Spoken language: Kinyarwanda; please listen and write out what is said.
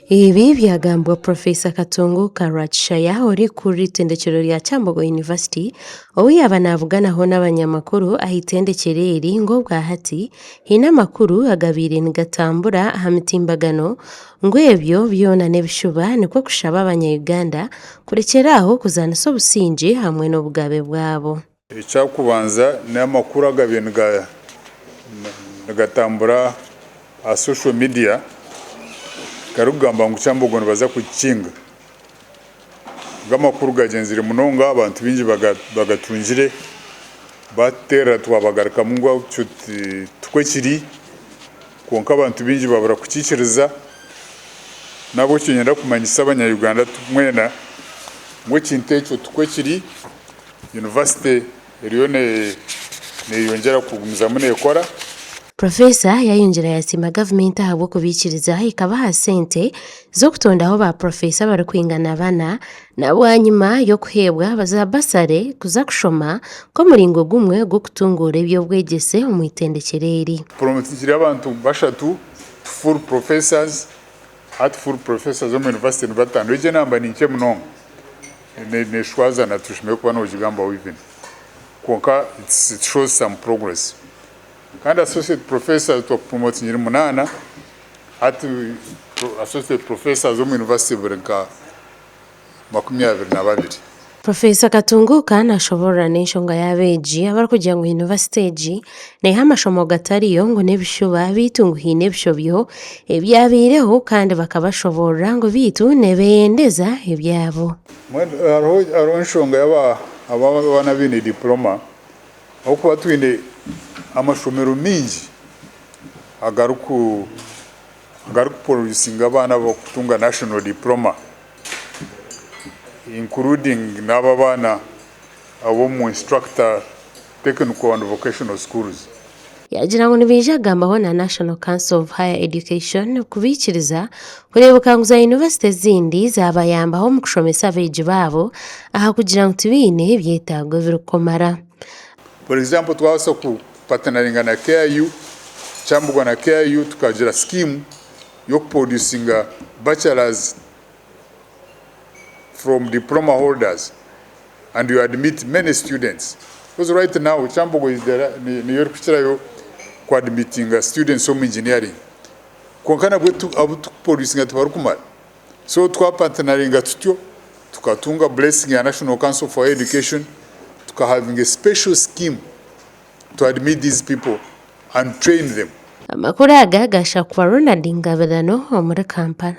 Ibi byagambwa Profesa Katongo Karachaya uri kuri Itendekyero rya Kyambogo University owe yabanavuganaho n'abanyamakuru ahitendekyereri ngo bwahati hina makuru agabire nigatambura hamitimbagano ngo ebyo byonane bishuba niko kushaba abanya-Uganda kurekeraho kuzana so businje hamwe n'obugabe bwabo. Icyakubanza n'amakuru agabire nigatambura a social media karugamba ngo Kyambogo baza kukinga gamakuru gagenzire munonga abantu binji bagatungire batera twabagaruka mu ngo twekiri konka abantu binji babura kukikiriza nabo kinyenda kumanyisa abanya-Uganda mwena ngo kintecho twekiri university erione yongera kugumiza mune ekora. Profesa yayongera yasima government ahabwo kubikiriza ikabaha sente zo kutondaho ba profesa bari kwingana abana nabo hanyuma yo kuhebwa bazabasare kuza kushoma ko muringo gumwe go kutungura ibyo bwegese mu itendekyereri. Promotikira abantu bashatu full professors zo mu university batanu ije namba ninke munonga ne shwaza na tushime kuba no jigamba wivin konka it shows some progress. Kandi associate professor to promote nyiri munana ati associate professor zo mu university burenka 22. Profesa Katunguka nashobora n'inshonga yabeji abari kugira ngo university ji ne hamashomo gatariyo ngo nebishuba bitunguhi nebishobyo ebyabireho kandi bakabashobora ngo bitu nebendeza ebyabo. Aro nshonga abana bine diploma aho kuba twine amashomero mingi agaruku producing abana bo kutunga national diploma including n'abana abo mu instructor technical and vocational schools. Yagira ngo nibijagambaho na National Council of Higher Education kubikiriza kureba kanguza university zindi zabayambaho mu kushomesa abeji babo aha kugira ngo tubine byetago birukomara. For example, twasa ku partneringa na KIU Kyambogo na KIU tukagira scheme yo producing bachelors from diploma holders and you admit many students because right now Kyambogo is there ni yor kuchirayo ku admitting students of engineering konkana bwetu abutu producing tubarukumara so twa partneringa tutyo tukatunga blessing ya National Council for Education having a special scheme to admit these people and train them. Amakuru agagasha kwa Ronald Ngabirano muri Kampala.